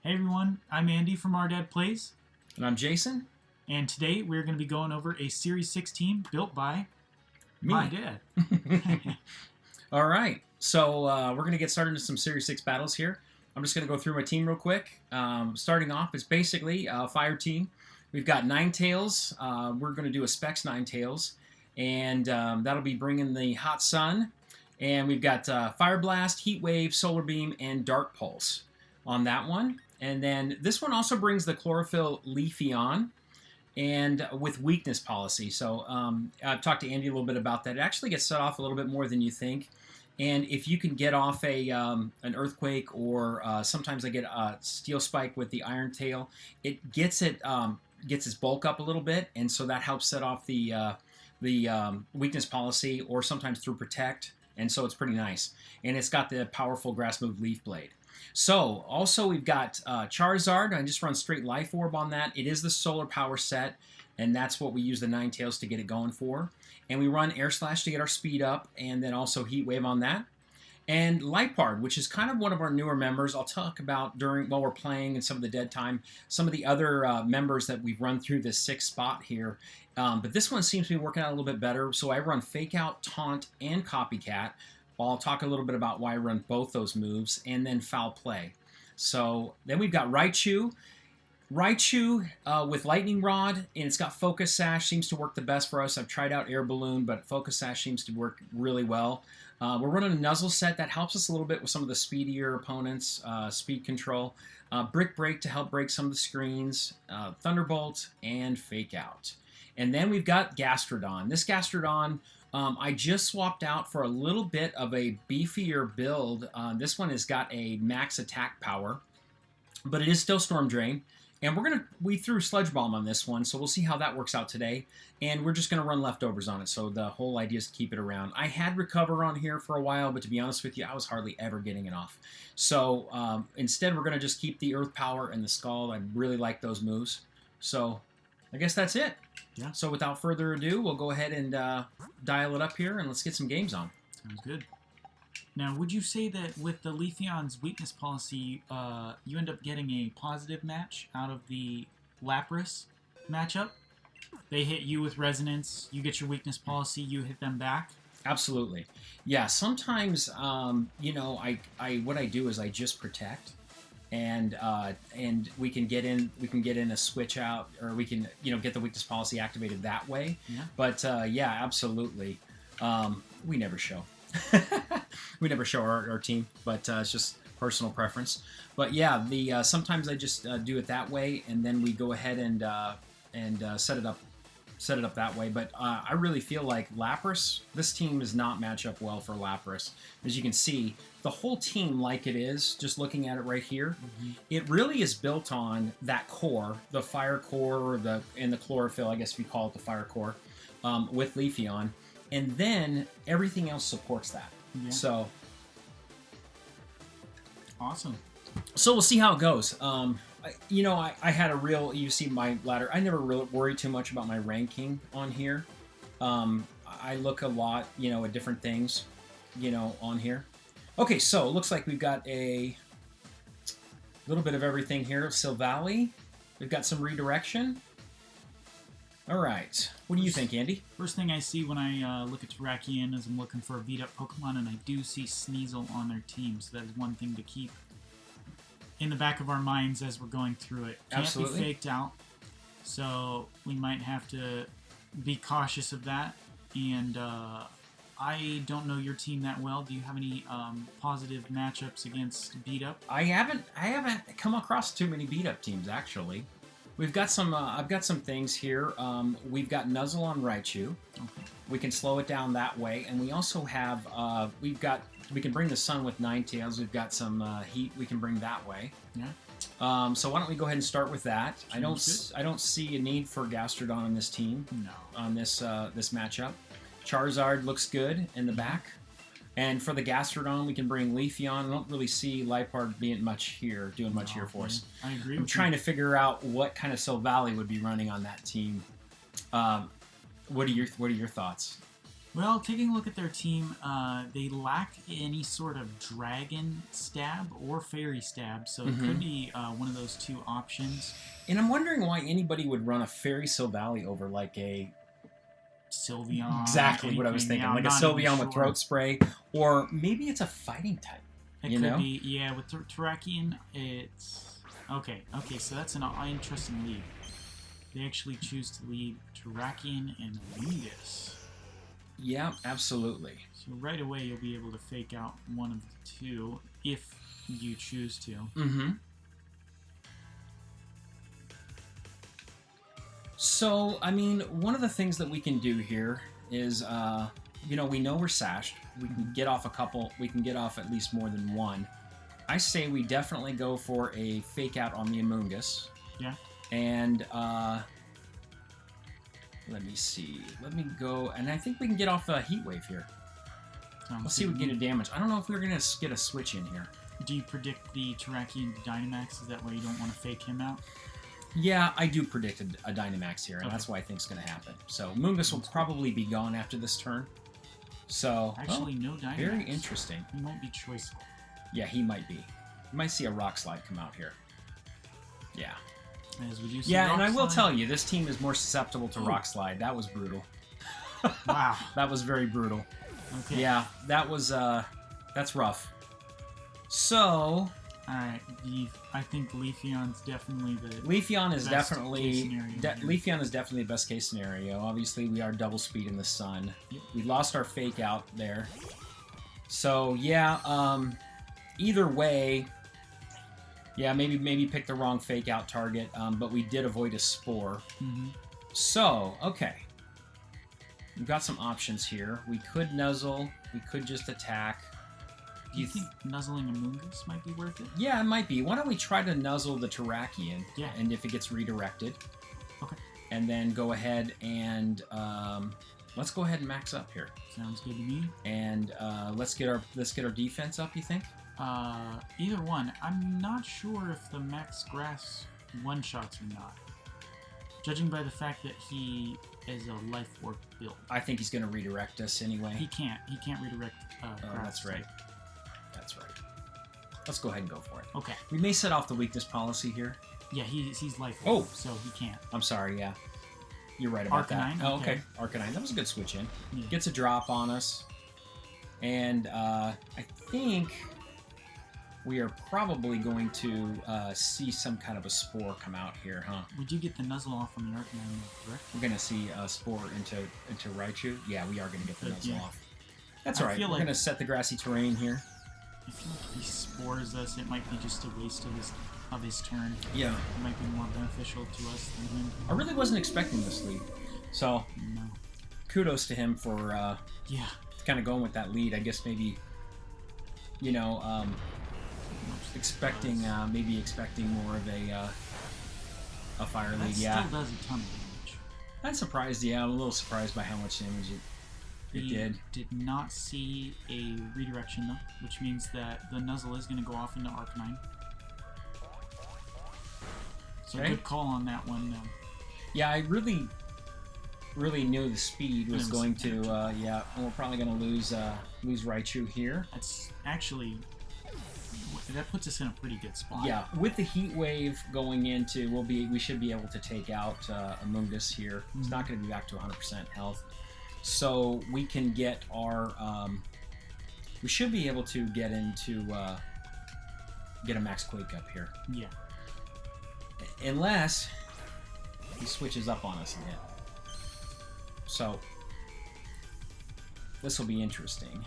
Hey everyone, I'm Andy from Our Dad Plays, And I'm Jason. and today we're going to be going over a Series 6 team built by Me. my dad. All right. So we're going to get started into some Series 6 battles here. I'm just going to go through my team real quick. Starting off, it's basically a fire team. We've got Ninetales. We're going to do a Specs Ninetales. And that'll be bringing the Hot Sun. And we've got Fire Blast, Heat Wave, Solar Beam, and Dark Pulse on that one. And then this one also brings the Chlorophyll Leafeon and with weakness policy. So I've talked to Andy a little bit about that. It actually gets set off a little bit more than you think. And if you can get off an Earthquake or sometimes I get a Steel Spike with the Iron Tail, it gets its bulk up a little bit, and so that helps set off the weakness policy, or sometimes through Protect, and so it's pretty nice. And it's got the powerful Grass Move Leaf Blade. So, also we've got Charizard. I just run straight Life Orb on that. It is the Solar Power set, and that's what we use the Ninetales to get it going for. And we run Air Slash to get our speed up, and then also Heat Wave on that. And Lipard, which is kind of one of our newer members. I'll talk about while we're playing and some of the dead time, some of the other members that we've run through this 6th spot here. But this one seems to be working out a little bit better. So I run Fake Out, Taunt, and Copycat. I'll talk a little bit about why I run both those moves, and then Foul Play. So then we've got Raichu. Raichu with Lightning Rod, and it's got Focus Sash, seems to work the best for us. I've tried out Air Balloon, but Focus Sash seems to work really well. We're running a Nuzzle set that helps us a little bit with some of the speedier opponents, speed control. Brick Break to help break some of the screens, Thunderbolt, and Fake Out. And then we've got Gastrodon. This Gastrodon, I just swapped out for a little bit of a beefier build. This one has got a max attack power, but it is still Storm Drain. And we threw Sludge Bomb on this one, so we'll see how that works out today. And we're just going to run leftovers on it, so the whole idea is to keep it around. I had Recover on here for a while, but to be honest with you, I was hardly ever getting it off. So instead, we're going to just keep the Earth Power and the Scald. I really like those moves. So I guess that's it. Yeah. So without further ado, we'll go ahead and dial it up here, and let's get some games on. Sounds good. Now, would you say that with the Leafeon's weakness policy, you end up getting a positive match out of the Lapras matchup? They hit you with Resonance, you get your weakness policy, you hit them back? Absolutely. Yeah, sometimes, what I do is I just Protect. And we can get in a switch out, or we can get the weakness policy activated that way. Yeah. But yeah, absolutely. We never show. We never show our team, but it's just personal preference. But yeah, sometimes I just do it that way, and then we go ahead and set it up that way. But I really feel like Lapras, this team does not match up well for Lapras. As you can see, the whole team, like it is, just looking at it right here, it really is built on that core, the Fire Core, and the Chlorophyll, I guess if you call it the Fire Core, with Leafeon. And then everything else supports that. Yeah. So awesome. So we'll see how it goes. I had you see my ladder. I never really worry too much about my ranking on here. I look a lot, at different things, on here. Okay, so it looks like we've got a little bit of everything here. Silvally. We've got some redirection. All right. What do you think, Andy? First thing I see when I look at Terrakion is I'm looking for a beat-up Pokemon, and I do see Sneasel on their team, so that is one thing to keep in the back of our minds as we're going through it. Can't Absolutely. be faked out, so we might have to be cautious of that. And I don't know your team that well. Do you have any positive matchups against beat-up? I haven't come across too many beat-up teams, actually. We've got some. I've got some things here. We've got Nuzzle on Raichu. Okay. We can slow it down that way, and we also have. We can bring the Sun with Ninetales. We've got some Heat we can bring that way. Yeah. So why don't we go ahead and start with that? Sounds I don't see a need for Gastrodon on this team. No. On this matchup, Charizard looks good in the back. And for the Gastrodon, we can bring Leafeon. I don't really see Lipard doing much here for us. I agree. I'm trying to figure out what kind of Silvally would be running on that team. What are your thoughts? Well, taking a look at their team, they lack any sort of dragon stab or fairy stab, so it could be one of those two options. And I'm wondering why anybody would run a Fairy Silvally over like a... Sylveon. Exactly what I was thinking. Yeah, like a Sylveon with Throat Spray. Or maybe it's a fighting type. It could be, yeah, with Terrakion, it's... Okay, so that's an interesting lead. They actually choose to lead Terrakion and Lungus. Yeah, absolutely. So right away you'll be able to fake out one of the two if you choose to. So, I mean, one of the things that we can do here is, you know, we know we're sashed. We can get off a couple. We can get off at least more than one. I say we definitely go for a fake out on the Amoonguss. Yeah. And, let me see. Let me go, and I think we can get off a Heat Wave here. Let's see if we can get a damage. I don't know if we're going to get a switch in here. Do you predict the Terrakion Dynamax? Is that why you don't want to fake him out? Yeah, I do predict a Dynamax here, and that's what I think is going to happen. So, Moongus will probably be gone after this turn. So, actually, no Dynamax. Very interesting. He might be choiceable. Yeah, he might be. You might see a Rock Slide come out here. Yeah. As we do see yeah, Rock and I will Slide. tell you, this team is more susceptible to Rock Slide. That was brutal. Wow. That was very brutal. Okay. Yeah, that was, that's rough. So... Alright, I think Leafeon's definitely the Leafeon is best definitely case scenario here. Leafeon is definitely the best case scenario. Obviously, we are double speed in the sun. Yep. We lost our fake out there. So yeah, either way, yeah, maybe pick the wrong fake out target, but we did avoid a spore. So okay, we've got some options here. We could nuzzle. We could just attack. Do you think nuzzling a Moongus might be worth it? Yeah, it might be. Why don't we try to nuzzle the Terrakion? Yeah. And if it gets redirected. Okay. And then go ahead and let's go ahead and max up here. Sounds good to me. And let's get our defense up. You think? Either one. I'm not sure if the Max Grass one shots or not. Judging by the fact that he is a Life Orb build. I think he's going to redirect us anyway. He can't redirect. Oh, Grass that's right. That's right. Let's go ahead and go for it. Okay. We may set off the weakness policy here. Yeah, he's Life Orb, so he can't. I'm sorry, yeah. You're right about Arcanine, that. Oh, okay. Arcanine. That was a good switch in. Yeah. Gets a drop on us. And I think we are probably going to see some kind of a spore come out here, huh? We do get the nuzzle off on the Arcanine, correct? We're going to see a spore into Raichu. Yeah, we are going to get the nuzzle off. That's I all right. feel We're like- going to set the grassy terrain here. I feel like if he spores us, it might be just a waste of his turn. Yeah. It might be more beneficial to us than him. I really wasn't expecting this lead. So, No. kudos to him for Yeah. kind of going with that lead. I guess maybe, you know, expecting maybe expecting more of a fire That lead. Yeah, still does a ton of damage. I'm surprised. Yeah, I'm a little surprised by how much damage it He did. did not see a redirection though, which means that the nuzzle is going to go off into Arcanine. So Okay. good call on that one. Yeah, I really knew the speed was It was going to. Yeah, and we're probably going to lose Raichu here. That's actually that puts us in a pretty good spot. Yeah, with the heat wave going into, we should be able to take out Amoonguss here. It's not going to be back to 100% health, so we can get our. We should be able to get into get a max quake up here. Yeah. Unless he switches up on us again. So this will be interesting.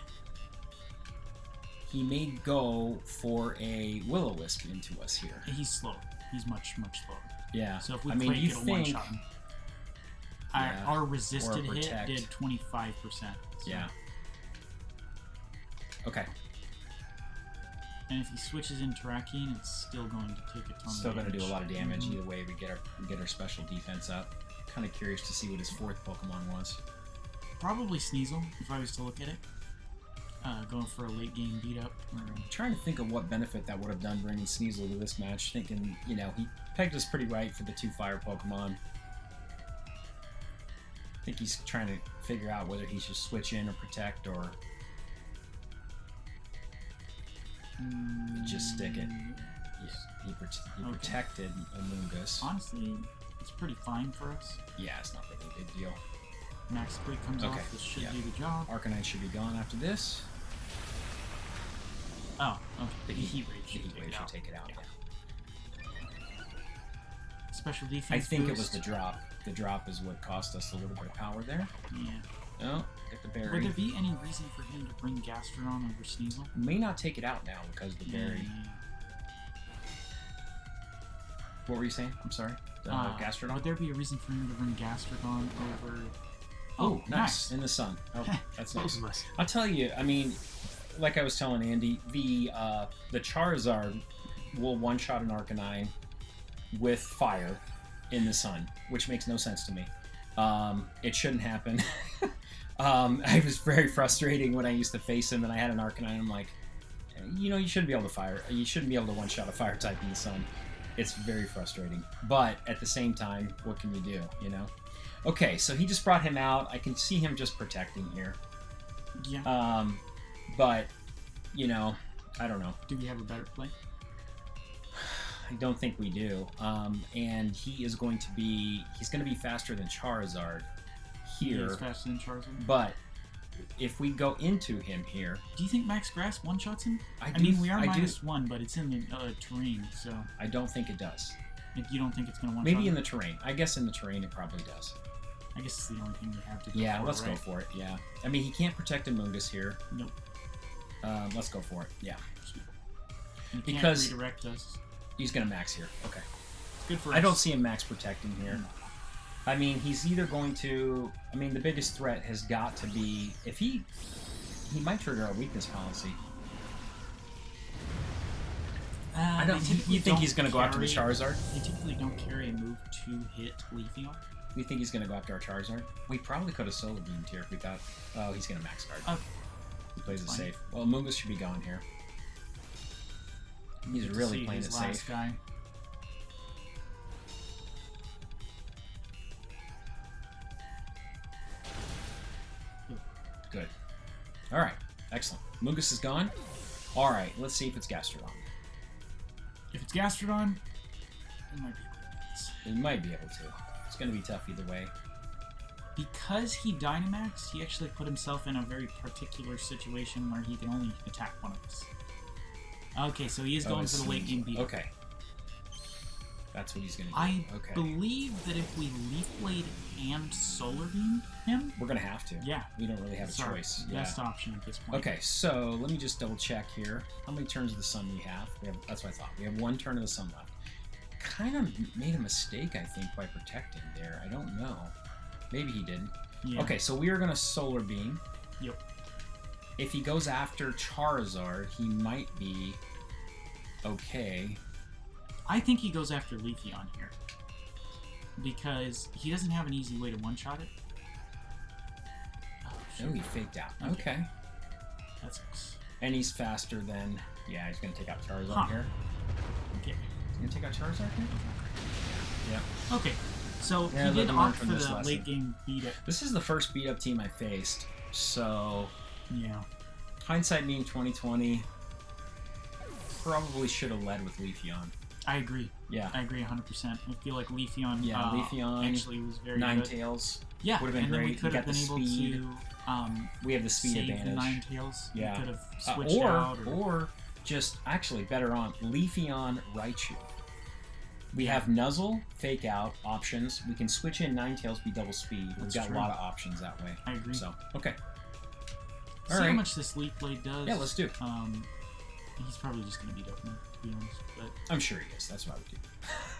He may go for a Will-O-Wisp into us here. He's slow. He's much slower. Yeah. So if we I mean, quake, you it'll think, one-shot him. Yeah. Our resisted Or hit protect. did 25%. So. Yeah. Okay. And if he switches in Terrakion, it's still going to take a ton Still of going damage. to do a lot of damage Mhm. either way. We get our special defense up. Kind of curious to see what his fourth Pokemon was. Probably Sneasel, if I was to look at it. Going for a late game beat up. I'm trying to think of what benefit that would have done bringing Sneasel to this match. Thinking, you know, he pegged us pretty right for the 2 fire Pokemon. think he's trying to figure out whether he should switch in or protect or just stick it. Yeah, he protected Amoonguss. Honestly, it's pretty fine for us. Yeah, it's not really a big deal. Max Quick comes off. This should do the job. Arcanine should be gone after this. Oh, okay. The heat wave should take it out. Yeah. Special defense. I think boost. it was the drop. The drop is what cost us a little bit of power there. Yeah. Oh, get the berry. Would there be any reason for him to bring Gastrodon over Sneasel? May not take it out now because of the berry. What were you saying? I'm sorry. Gastrodon? Would there be a reason for him to bring Gastrodon over? Oh, nice. In the sun. Oh, that's nice. Nice. I'll tell you, I mean, like I was telling Andy, the Charizard will one-shot an Arcanine with fire in the sun, which makes no sense to me. It shouldn't happen. I was very frustrating when I used to face him and I had an Arcanine. I'm like, you know, you shouldn't be able to fire. You shouldn't be able to one-shot a fire type in the sun. It's very frustrating. But at the same time, what can you do, you know? Okay, so he just brought him out. I can see him just protecting here. Yeah. But, you know, I don't know. Do we have a better play? I don't think we do. And he's going to be faster than Charizard here. He is faster than Charizard. But if we go into him here, do you think Max Grass one-shots him? I mean, we are -1, but it's in the terrain, so... I don't think it does. You don't think it's going to one-shot Maybe him? in the terrain. I guess in the terrain it probably does. I guess it's the only thing we have to go Yeah, for, let's right? go for it, yeah. I mean, he can't protect Amoonguss here. Nope. Let's go for it, yeah. You Because can't redirect us. He's going to max here. Okay. Good for us. I don't see him max protecting here. I mean, he's either going to... I mean, the biggest threat has got to be... If he might trigger our weakness policy. I don't... You think he's going to go after the Charizard? They typically don't carry a move to hit Leafeon. You think he's going to go after our Charizard? We probably could have solo beamed here if we thought... Oh, he's going to max guard. Okay. He plays it safe. Well, Amoonguss should be gone here. He's really playing it safe. Guy. Good. All right. Excellent. Amoonguss is gone. All right. Let's see if it's Gastrodon. If it's Gastrodon, it might be able to do this. It might be able to. It's going to be tough either way. Because he Dynamaxed, he actually put himself in a very particular situation where he can only attack one of us. Okay, so he is going for the late game beat. Okay. That's what he's going to do. I believe that if we Leaf Blade and Solar Beam him... We're going to have to. Yeah. We don't really have a choice. Best option at this point. Okay, so let me just double check here. How many turns of the sun we have? That's what I thought. We have 1 turn of the sun left. Kind of made a mistake, I think, by protecting there. I don't know. Maybe he didn't. Yeah. Okay, so we are going to Solar Beam. Yep. If he goes after Charizard, he might be okay. I think he goes after Leafeon here. Because he doesn't have an easy way to one-shot it. Oh, he faked out. Okay. That sucks. And he's faster than... Yeah, he's going to take out Charizard here. Okay. He's going to take out Charizard here? Yeah. Okay. So he did opt for the late game beat up. This is the first beat up team I faced. So... Yeah. Hindsight being 2020... Probably should have led with Leafeon. I agree. Yeah. I agree 100%. I feel like Leafeon, Leafeon actually was very Ninetales. Yeah, would have been and then great. we could have been able to we have the speed save advantage. the Ninetales. Yeah. We could have switched out. Or just, actually, better on, Leafeon Raichu. We have Nuzzle, Fake Out options. We can switch in Ninetales, be double speed. We've got a lot of options that way. I agree. So, okay. See how much this Leaf Blade does. Yeah, let's do. He's probably just going to beat up me, to be honest. But I'm sure he is. That's what I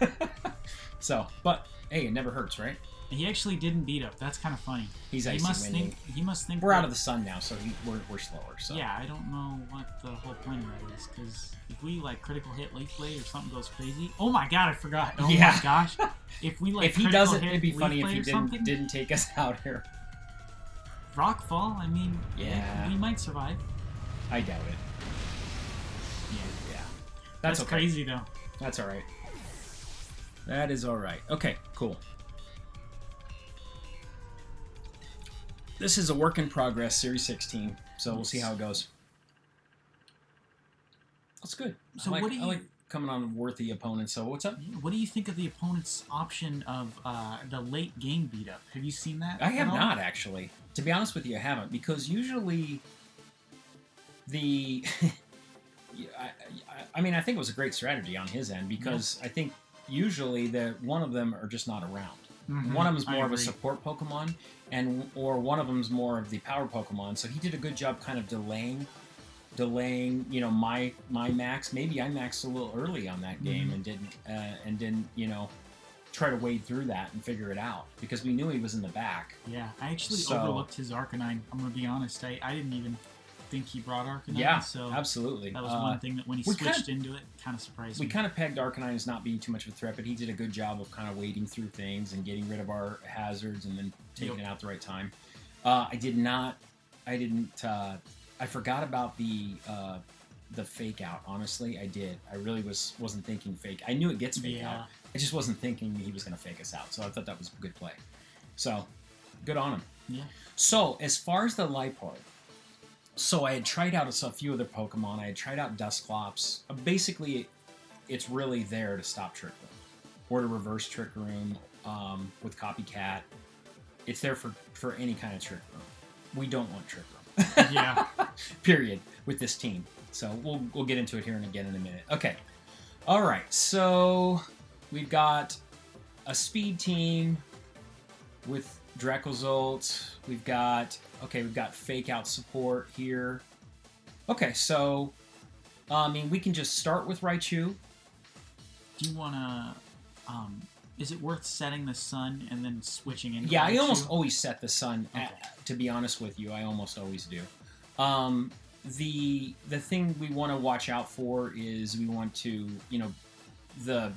would do. So, but, hey, it never hurts, right? He actually didn't beat up. That's kind of funny. He's icy winning. He must think we're out of the sun now, so we're slower. So yeah, I don't know what the whole point of that is, because if we like critical hit Leaf Blade or something goes crazy. Oh my god, I forgot. Oh my gosh. If we like if he doesn't, it'd be funny if he didn't take us out here. Rockfall. I mean, yeah, we might survive. I doubt it. Yeah. That's okay. Crazy though. That's all right. That is all right. Okay, cool. This is a work in progress, Series 16, so we'll see how it goes. That's good. So I what do you... like coming on worthy opponents, so what's up? What do you think of the opponent's option of the late game beat up? Have you seen that? I have not, actually. To be honest with you, I haven't, because usually the... I mean, I think it was a great strategy on his end, because I think usually one of them are just not around. Mm-hmm. One of them is more of a support Pokemon, or one of them is more of the power Pokemon. So he did a good job kind of delaying, you know, my max. Maybe I maxed a little early on that game and didn't, you know, try to wade through that and figure it out, because we knew he was in the back. Yeah, I actually overlooked his Arcanine. I'm gonna be honest. I didn't even think he brought Arcanine. Yeah, so absolutely. That was one thing that when he switched into it, kind of surprised me. We kind of pegged Arcanine as not being too much of a threat, but he did a good job of kind of wading through things and getting rid of our hazards and then taking it out at the right time. I forgot about the fake out. Honestly, I did. I really wasn't thinking fake. I knew it gets fake out. I just wasn't thinking he was going to fake us out. So I thought that was a good play. So good on him. Yeah. So as far as the Liepard, so I had tried out a few other Pokemon. I had tried out Dusclops. Basically, it's really there to stop Trick Room or to reverse Trick Room with Copycat. It's there for any kind of Trick Room. We don't want Trick Room. Yeah. Period. With this team. So we'll get into it here and again in a minute. Okay. All right. So we've got a speed team with Dracozolt. We've got fake out support here. Okay, so I mean, we can just start with Raichu. Do you want to is it worth setting the sun and then switching into Yeah, Raichu? I almost always set the sun. Okay. To be honest with you, I almost always do. The thing we want to watch out for is we want to, you know, the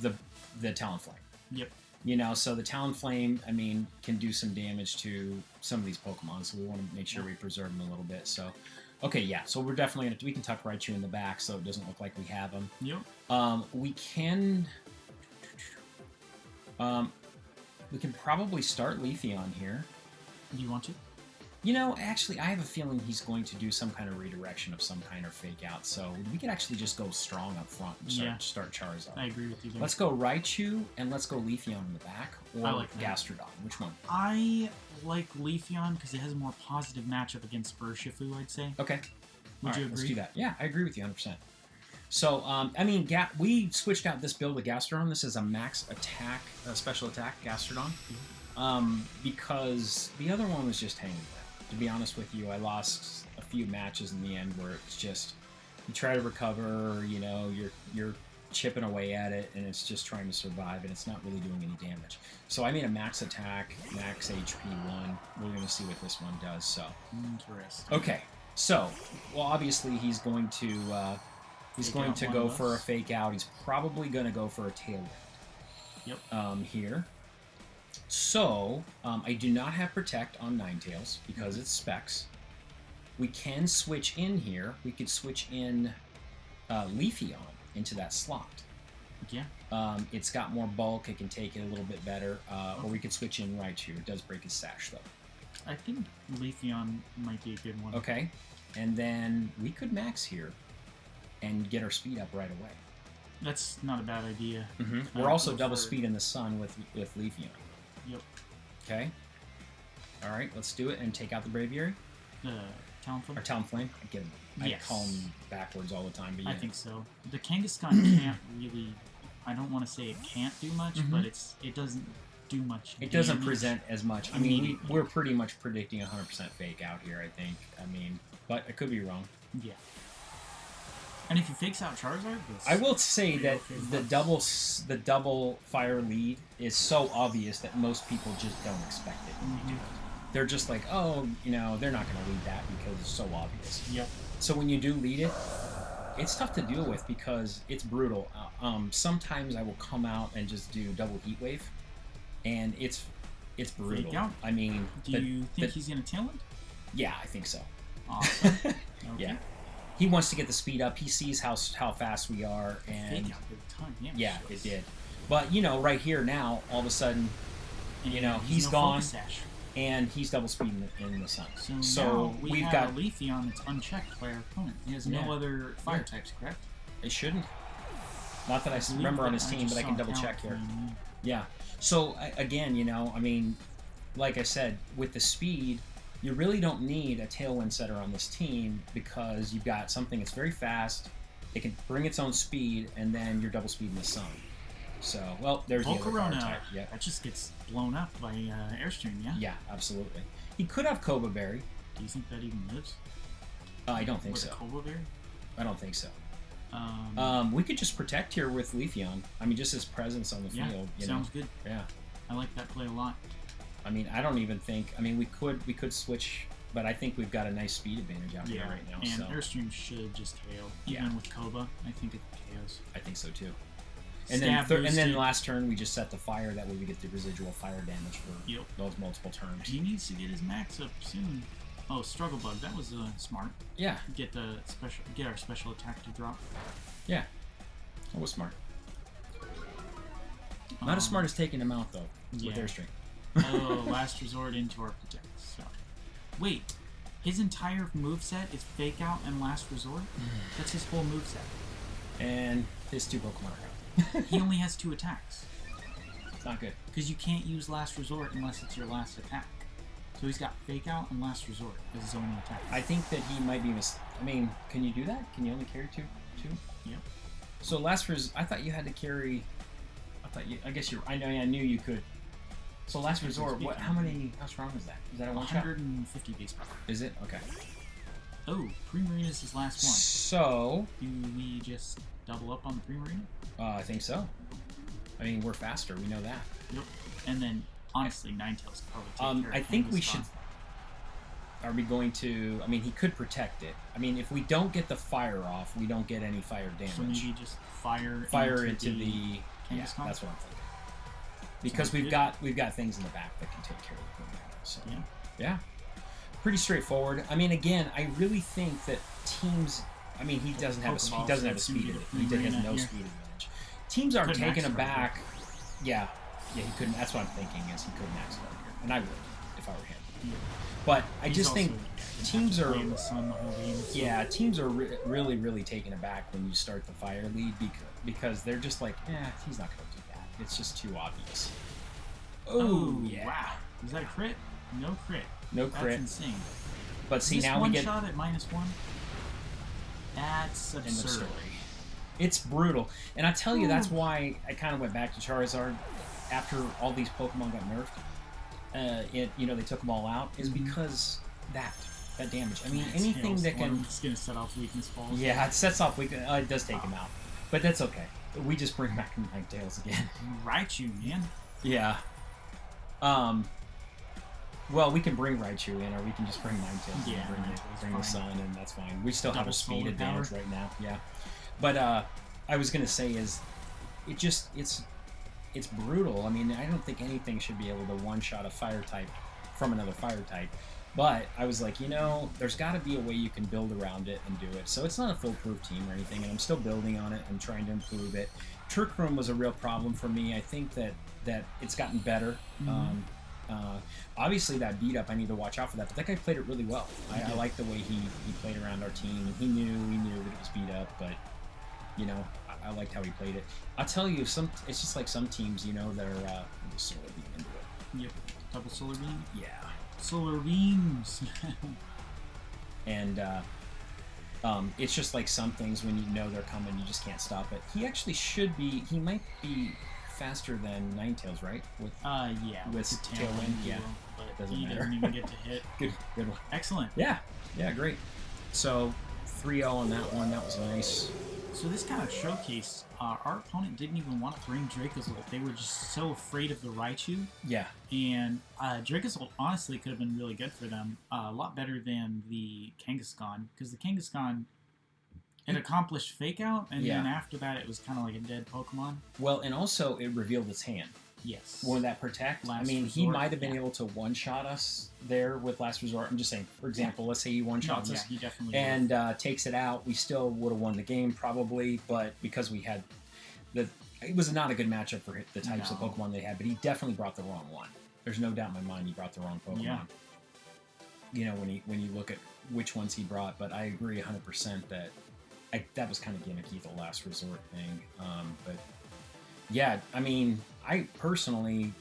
Talonflame. Yep. You know, so the Talonflame, I mean, can do some damage to some of these Pokemon, so we want to make sure we preserve them a little bit. So, okay, yeah, so we're definitely going to, we can tuck Raichu in the back so it doesn't look like we have him. Yep. We can probably start Leafeon here. Do you want to? You know, actually, I have a feeling he's going to do some kind of redirection of some kind or fake out, so we could actually just go strong up front and start Charizard. I agree with you there. Let's go Raichu, and let's go Leafeon in the back, or I like that. Gastrodon. Which one? I like Leafeon because it has a more positive matchup against Urshifu, I'd say. Okay. Would you agree? Let's do that. Yeah, I agree with you 100%. So, I mean, we switched out this build of Gastrodon. This is a max attack, special attack Gastrodon, because the other one was just hanging there. To be honest with you, I lost a few matches in the end where it's just you try to recover, you know, you're chipping away at it, and it's just trying to survive, and it's not really doing any damage. So I made a max attack, max HP one. We're going to see what this one does. So interesting. Okay, so well, obviously he's going to go for a fake out. He's probably going to go for a tailwind. Yep. Here. So, I do not have Protect on Ninetales because it's Specs. We can switch in here. We could switch in Leafeon into that slot. Yeah. It's got more bulk. It can take it a little bit better. Or we could switch in Raichu. It does break his sash, though. I think Leafeon might be a good one. Okay. And then we could max here and get our speed up right away. That's not a bad idea. Mm-hmm. We're also double speed in the sun with Leafeon. Yep. Okay. All right, let's do it and take out the Braviary. Talonflame? Or Talonflame. I get him. Yes. I call him backwards all the time, but yeah. I think so. The Kangaskhan can't really... I don't want to say it can't do much, but it doesn't do much It doesn't present as much. I mean, we're pretty much predicting 100% fake out here, I think. I mean, but I could be wrong. Yeah. And if he fakes out Charizard, I will say that the double fire lead is so obvious that most people just don't expect it when they do it. They're just like, oh, you know, they're not going to lead that because it's so obvious. Yep. So when you do lead it, it's tough to deal with because it's brutal. Sometimes I will come out and just do double heat wave, and it's brutal. Fake out? I mean, do you think he's going to tailwind? Yeah, I think so. Awesome. Okay. Yeah. He wants to get the speed up. He sees how fast we are, and fake out did a ton. Yeah, it did. But you know, right here now, all of a sudden, you know, he's no gone. Focus Sash. and he's double speed in the sun. So now we've got a Leafeon that's unchecked by our opponent. He has no other fire types, correct? It shouldn't. Not that I remember on his team, but I can double check here. Yeah. So again, you know, I mean, like I said, with the speed, you really don't need a Tailwind setter on this team because you've got something that's very fast. It can bring its own speed, and then you're double speed in the sun. So, well, there's the other fire type. Yeah. That just gets blown up by Airstream, yeah? Yeah, absolutely. He could have Cobra Berry. Do you think that even lives? I don't think so. Cobra Berry? I don't think so. We could just protect here with Leafeon. I mean, just his presence on the field. Sounds good. Yeah. I like that play a lot. I mean, I don't even think... I mean, we could switch, but I think we've got a nice speed advantage out here right now. And Airstream should just KO. Even with Koba, I think it KOs. I think so, too. And then last turn, we just set the fire. That way we get the residual fire damage for those multiple turns. He needs to get his max up soon. Oh, Struggle Bug. That was smart. Yeah. Get our special attack to drop. Yeah. That was smart. Not as smart as taking him out, though, with Airstream. Oh, Last Resort into our Protect. So. Wait. His entire moveset is Fake Out and Last Resort? That's his whole moveset. And his 2 Pokemon are out. He only has 2 attacks. It's not good. Because you can't use Last Resort unless it's your last attack. So he's got Fake Out and Last Resort as his only attack. I think that he might be I mean, can you do that? Can you only carry two? Yep. So I thought you had to carry... I guess I knew you could. So Last Resort, how strong is that? Is that a one-shot? 150 base power. Is it? Okay. Oh, Primarina is his last one. So... Do we just double up on the Primarina? I think so. I mean, we're faster. We know that. Yep. And then, honestly, Ninetales could probably take care I think we should... Are we going to... I mean, he could protect it. I mean, if we don't get the fire off, we don't get any fire damage. So maybe just fire into the yeah, that's what I'm thinking. Because we've got things in the back that can take care of the Primarina. So, yeah. Pretty straightforward. I mean, again, I really think that teams... I mean, he doesn't have a speed advantage. He has no speed advantage. Teams are taken aback. Yeah, he couldn't. That's what I'm thinking is he couldn't max it out here, and I would if I were him. Yeah. But I just think teams are teams are really really taken aback when you start the fire lead because they're just like, he's not going to do that. It's just too obvious. Oh yeah! Wow, is that a crit? No crit. No crit. That's insane. But see, now we get one shot at -1. That's absurd. End of story. It's brutal. And I tell you, that's why I kind of went back to Charizard after all these Pokemon got nerfed. They took them all out, is because that damage. I mean, anything that can... It's going to set off weakness balls. Yeah, it sets off weakness. It does take him out. But that's okay. We just bring back Ninetales again. Raichu, man. Yeah. Well, we can bring Raichu in, or we can just bring Ninetales and bring the Sun, and that's fine. We still have a speed advantage right now. Yeah. But I was going to say is, it's brutal. I mean, I don't think anything should be able to one-shot a fire type from another fire type. But I was like, there's got to be a way you can build around it and do it. So it's not a foolproof team or anything, and I'm still building on it and trying to improve it. Trick Room was a real problem for me. I think that it's gotten better. Obviously, that beat up, I need to watch out for that. But that guy played it really well. I like the way he played around our team. And we knew that it was beat up, but I liked how he played it. I'll tell you, it's just like some teams, that are Solar Beam into it. Yep, double Solar Beam. Yeah, Solar Beams. And it's just like some things when they're coming, you just can't stop it. He actually he might be faster than Ninetales, right? With Tailwind, yeah. But doesn't he matter. doesn't even get to hit. Good one. Excellent. Yeah, great. So 3-0 on that one. That was nice. So this kind of showcased our opponent didn't even want to bring Dracozolt. They were just so afraid of the Raichu. Yeah. And Dracozolt honestly could have been really good for them. A lot better than the Kangaskhan, because the Kangaskhan it accomplished Fake Out, and then after that it was kind of like a dead Pokemon. Well, and also it revealed its hand. Yes. When that Protect, he might have been able to one-shot us there with Last Resort. I'm just saying, for example, let's say he one-shots us he definitely and takes it out. We still would have won the game probably, but because we had it was not a good matchup for the types of Pokemon they had, but he definitely brought the wrong one. There's no doubt in my mind he brought the wrong Pokemon. Yeah. You know, when you look at which ones he brought, but I agree 100% that that was kind of gimmicky, the last resort thing. But yeah, I mean, I personally,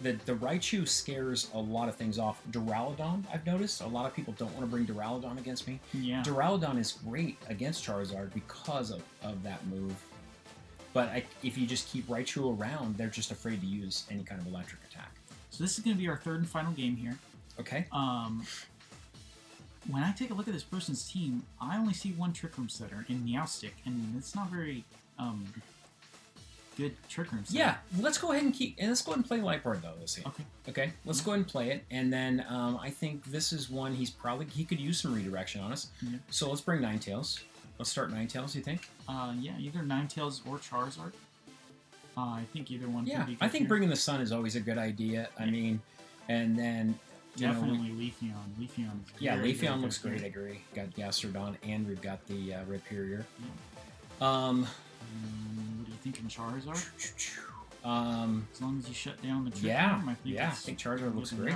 the Raichu scares a lot of things off. Duraludon, I've noticed a lot of people don't want to bring Duraludon against me. Yeah. Duraludon is great against Charizard because of that move. But if you just keep Raichu around, they're just afraid to use any kind of electric attack. So this is going to be our third and final game here. Okay. When I take a look at this person's team, I only see one Trick Room setter in Meowstic, and it's not very good Trick Room setter. Yeah, let's go ahead and play Liepard though this game. Okay. Let's go ahead and play it, and then I think this is one he could use some redirection on us. Yeah. So let's bring Ninetales. Let's start Ninetales. You think? Yeah, either Ninetales or Charizard. I think either one. Yeah, could be good I think here. bringing the Sun is always a good idea. I mean, and then. Definitely Leafeon. Leafeon is yeah, very, Leafeon very looks good. great. I agree. Got Gastrodon, and we've got the Rhyperior. Yeah. What do you think in Charizard? As long as you shut down the Trick Room, I think Charizard looks great.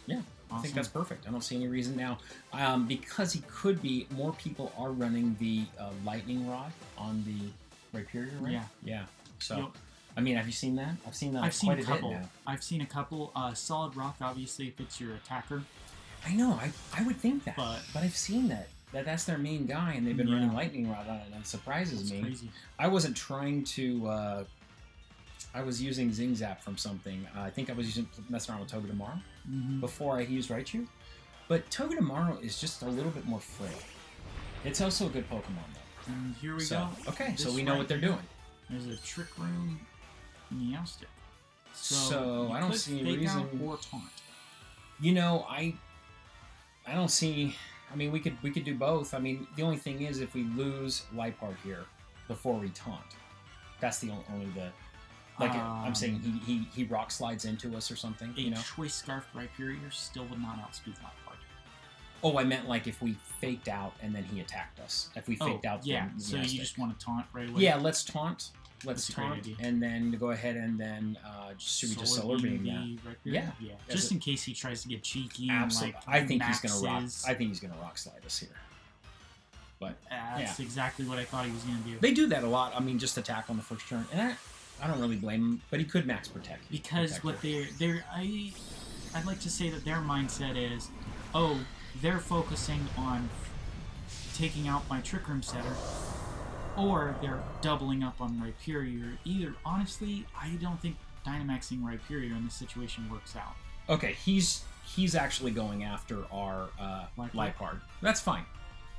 Yeah, awesome. I think that's perfect. I don't see any reason now. Because he could be, more people are running the Lightning Rod on the Rhyperior, right? Yeah. Yeah. So, Yep. I mean, have you seen that? I've seen that I've seen quite a a couple. bit now. I've seen a couple. Solid Rock, obviously, if it's your attacker. I know. I would think that. But I've seen that's their main guy, and they've been Yeah. running Lightning Rod on it, and it surprises That's me. crazy. I wasn't trying to. I was using Zingzap from something. I think I was messing around with Togedemaru before I used Raichu. But Togedemaru is just a little bit more frail. It's also a good Pokemon, though. And here we go. Okay, so This we know right what they're here. doing. There's a Trick Room Meowstic. So you I don't could see any fake reason. out or taunt. You know, I don't see. I mean, we could do both. I mean, the only thing is, if we lose Liepard here before we taunt, that's the only I'm saying he rock slides into us or something. A You know. Choice Scarf Rhyperior still would not outspeed Liepard. Oh, I meant like if we faked out and then he attacked us. If we faked out, yeah. then So you Meowstic. just want to taunt right away. Yeah, let's taunt. That's a great idea. And then go ahead and then should we just Solar Beam that? Yeah. As Just in case he tries to get cheeky. Absolutely. And, like, I think he's gonna rock. maxes. I think he's gonna rock slide us here. But That's exactly what I thought he was going to do. they do that a lot. I mean, just attack on the first turn, and I don't really blame him. But he could max protect. Because what I'd like to say that their mindset is, oh, they're focusing on taking out my Trick Room setter, or they're doubling up on Rhyperior. Either, honestly, I don't think Dynamaxing Rhyperior in this situation works out. Okay, he's actually going after our Liepard. That's fine.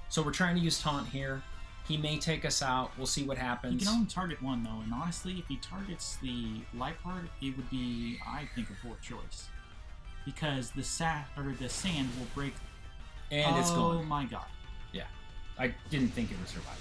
So we're trying to use Taunt here. He may take us out. We'll see what happens. He can only target one, though, and honestly, if he targets the Liepard, it would be, I think, a poor choice. Because the sand will break. And it's gone. Oh my god. Yeah. I didn't think it would survive.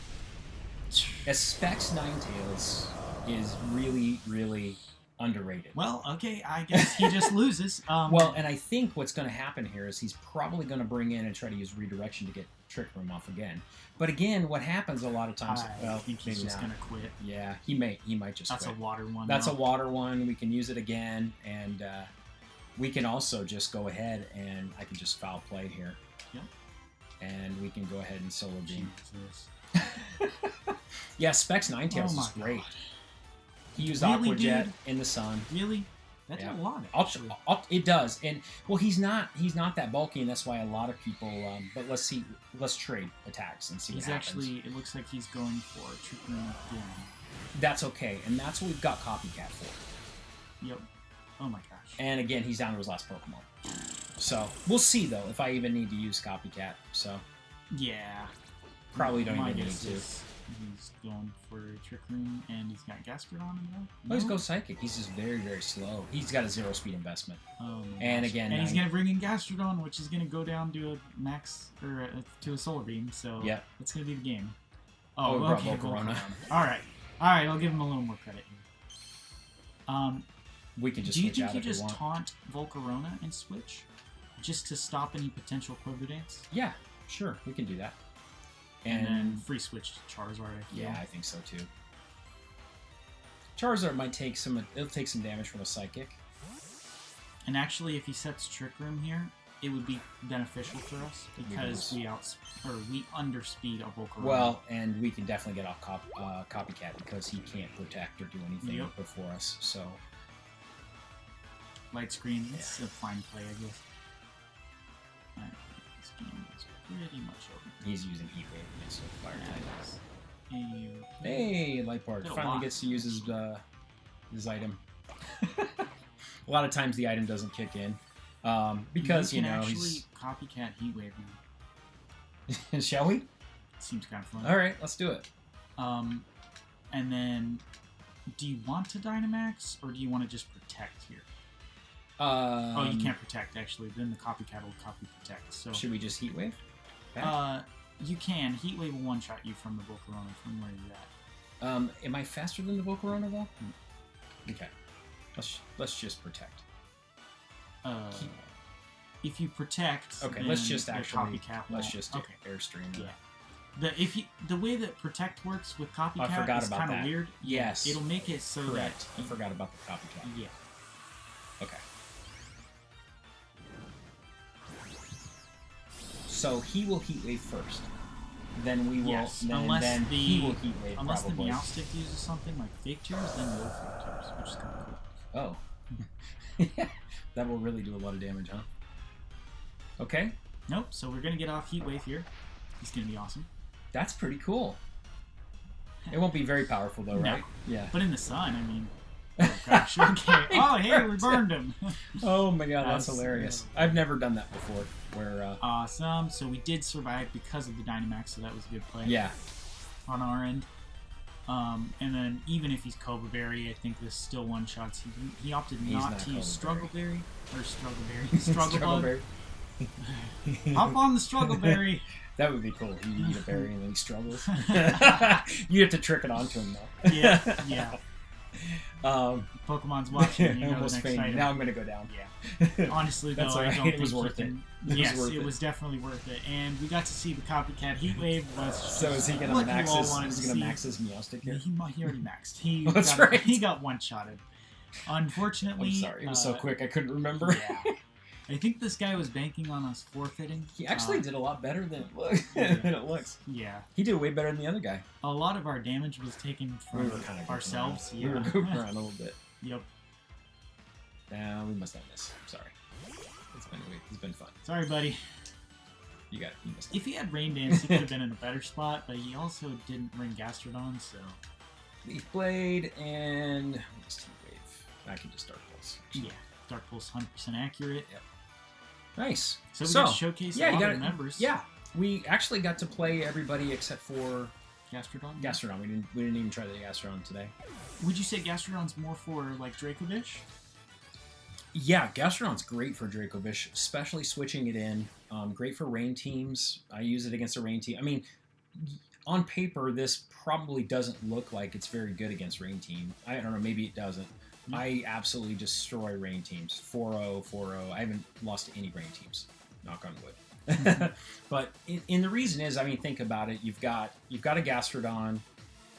Specs Ninetales is really, really underrated. Well, okay, I guess he just loses. Well, and I think what's going to happen here is he's probably going to bring in and try to use Redirection to get Trick Room off again. But again, what happens a lot of times... I think he's just going to quit. Yeah, he might just That's quit. a water one. That's though. a water one. We can use it again, and we can also just go ahead and I can just foul play here. Yep. And we can go ahead and Solar Beam. Jesus. Yeah, Specs Ninetales Oh my is great. God. He used Really, Aqua Jet dude? in the sun. Really? That did Yeah. a lot, I'll, actually. it does, and well, he's not that bulky, and that's why a lot of people. But let's trade attacks and see He's what happens. actually, it looks like he's going for a Trick Room again. That's okay, and that's what we've got Copycat for. Yep. Oh my gosh. And again, he's down to his last Pokemon. So we'll see though if I even need to use Copycat. So Yeah. probably don't My even need guess to. is he's going for a Trick Room, and he's got Gastrodon in there. Oh, he's Go Psychic. He's just very, very slow. He's got a 0 speed investment. Oh my And gosh. again, and he's nine- going to bring in Gastrodon, which is going to go down to a max, or to a Solar Beam, so Yep. that's going to be the game. Oh, Oh, we brought okay, Volcarona. Alright, I'll give him a little more credit here. We can just Do you switch think out you if we just want. taunt Volcarona and switch? Just to stop any potential Quiver Dance? Yeah, sure, we can do that. And then free switch to Charizard, I feel. Yeah, I think so too. Charizard might take some. It'll take some damage from a Psychic. And actually, if he sets Trick Room here, it would be beneficial for us because we underspeed a Volcarona. Well, and we can definitely get off Copycat because he can't protect or do anything before us. So light screen, it's a fine play, I guess. Alright, this game is pretty much over. He's using Heat Wave against a fire type. Hey, Lightbard finally gets to use his item. A lot of times the item doesn't kick in. Because, you know, he's... Copycat Heat Wave now. Shall we? Seems kind of fun. Alright, let's do it. And then, do you want to Dynamax, or do you want to just protect here? Oh, you can't protect, actually. Then the Copycat will copy protect. So should we just Heat Wave? You can. Heat Wave will one-shot you from the Volcarona, from where you're at. Am I faster than the Volcarona, though? Okay. Let's just protect. If you protect, okay, let's just actually Copycat Airstream. Yeah. The way that protect works with Copycat is kind of weird. Yes. It'll make it so that I forgot about the Copycat. Yeah. Okay. So he will Heat Wave first. Then we will. Yes. Then he will Heat Wave. Unless probably. the Meowstic uses something like Fake Tears, then we'll Fake Tears, which is kind of cool. Oh. That will really do a lot of damage, huh? Okay. Nope, so we're going to get off Heat Wave here. He's going to be awesome. That's pretty cool. It won't be very powerful, though, right? No. Yeah. But in the sun, I mean... Oh, gosh, okay. Oh, hey, we burned him. Oh, my God, that's hilarious. I've never done that before. Where Awesome. So we did survive because of the Dynamax, so that was a good play. Yeah. On our end. And then even if he's Cobra Berry, I think this still one-shots. He opted not to use Struggle Berry. Or Struggle Berry. Struggle Bug. Hop on the Struggle Berry. That would be cool. You eat a berry and then he struggles. You have to trick it onto him, though. Yeah. Pokemon's watching. You know, almost fainted. Now I'm going to go down. Yeah. Honestly, though, I don't think it was worth it. Yes, it was definitely worth it. And we got to see the Copycat Heat Wave. So is he going to max his Meowstic here? He already maxed. He got one-shotted. Unfortunately... I'm sorry, it was so quick I couldn't remember. Yeah. I think this guy was banking on us forfeiting. He actually did a lot better than it looks. Yeah. He did way better than the other guy. A lot of our damage was taken from ourselves. We were goofing around a little bit. Yep. Nah, we must have missed. I'm sorry. It's been fun. Sorry, buddy. You missed it. If he had Rain Dance, he could have been in a better spot, but he also didn't ring Gastrodon, so... Leaf Blade and... What's Heat Wave? I can just Dark Pulse. Yeah. Dark Pulse 100% accurate. Yep. Nice. So we got to showcase a lot of members. Yeah. We actually got to play everybody except for... Gastrodon? Gastrodon. We didn't even try the Gastrodon today. Would you say Gastrodon's more for, like, Dracovish? Yeah, Gastrodon's great for Dracovish, especially switching it in. Great for rain teams. I use it against a rain team. I mean, on paper, this probably doesn't look like it's very good against rain team. I don't know, maybe it doesn't. I absolutely destroy rain teams. 4-0, 4-0. I haven't lost to any rain teams. Knock on wood. But the reason is, I mean, think about it. You've got a Gastrodon,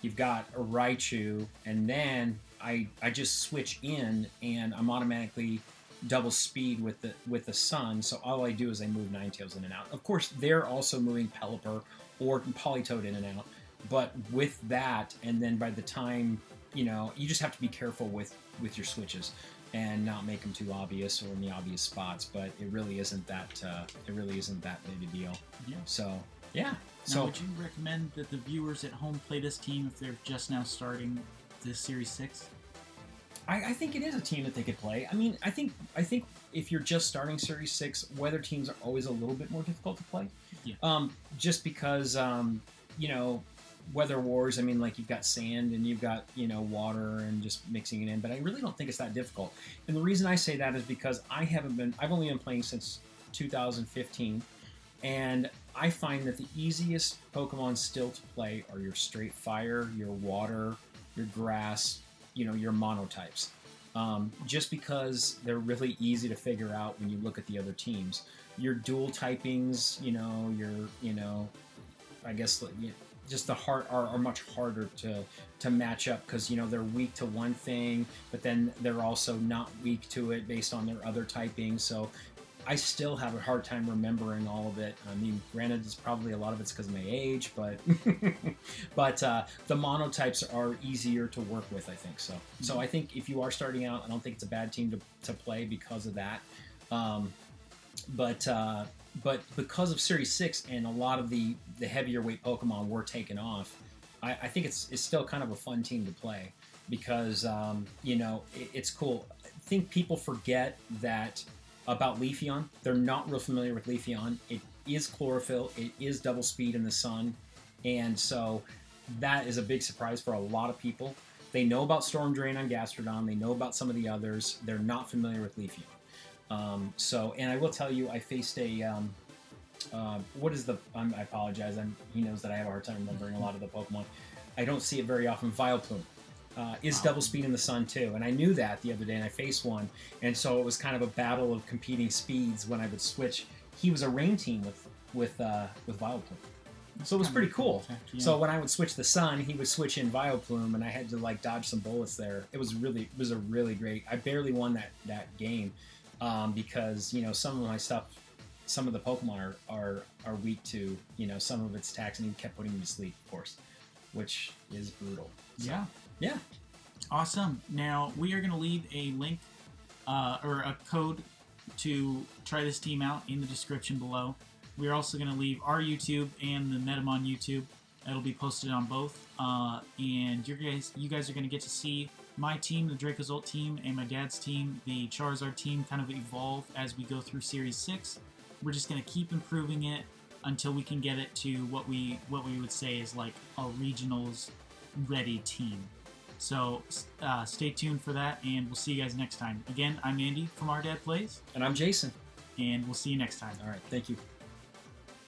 you've got a Raichu, and then I just switch in and I'm automatically double speed with the Sun. So all I do is I move Ninetales in and out. Of course, they're also moving Pelipper or Politoed in and out. But with that, and then by the time, you just have to be careful with your switches and not make them too obvious or in the obvious spots. But it really isn't that big a deal. Yeah. So yeah. Now, would you recommend that the viewers at home play this team if they're just now starting this Series 6? I think it is a team that they could play. I mean, I think if you're just starting Series 6, weather teams are always a little bit more difficult to play. Yeah. Just because Weather Wars, I mean, like, you've got sand and you've got, water and just mixing it in, but I really don't think it's that difficult. And the reason I say that is because I've only been playing since 2015, and I find that the easiest Pokemon still to play are your straight fire, your water, your grass, your monotypes. Just because they're really easy to figure out when you look at the other teams. Your dual typings, I guess just the heart are much harder to match up because they're weak to one thing, but then they're also not weak to it based on their other typing. So I still have a hard time remembering all of it. I mean, granted, it's probably a lot of it's because of my age, but the monotypes are easier to work with, I think. So I think if you are starting out, I don't think it's a bad team to play because of that. But because of Series 6 and a lot of the heavier weight Pokemon were taken off, I think it's still kind of a fun team to play because it's cool. I think people forget that about Leafeon. They're not real familiar with Leafeon. It is chlorophyll. It is double speed in the sun. And so that is a big surprise for a lot of people. They know about Storm Drain on Gastrodon. They know about some of the others. They're not familiar with Leafeon. And I will tell you, I faced a, I apologize. He knows that I have a hard time remembering a lot of the Pokemon. I don't see it very often. Vileplume. Is double speed in the sun too, and I knew that the other day, and I faced one, and so it was kind of a battle of competing speeds when I would switch. He was a rain team with Vileplume, so it was pretty cool. Yeah. So when I would switch the sun, he would switch in Vileplume, and I had to like dodge some bullets there. It was a really great. I barely won that game because some of my stuff, some of the Pokemon are weak to some of its attacks, and he kept putting me to sleep, of course, which is brutal. So, yeah. Yeah. Awesome. Now, we are going to leave a link or a code to try this team out in the description below. We're also going to leave our YouTube and the Metamon YouTube. It'll be posted on both. And you guys are going to get to see my team, the Dracozolt team, and my dad's team, the Charizard team, kind of evolve as we go through Series 6. We're just going to keep improving it until we can get it to what we would say is like a regionals ready team. So stay tuned for that, and we'll see you guys next time. Again, I'm Andy from Our Dad Plays. And I'm Jason. And we'll see you next time. All right. Thank you.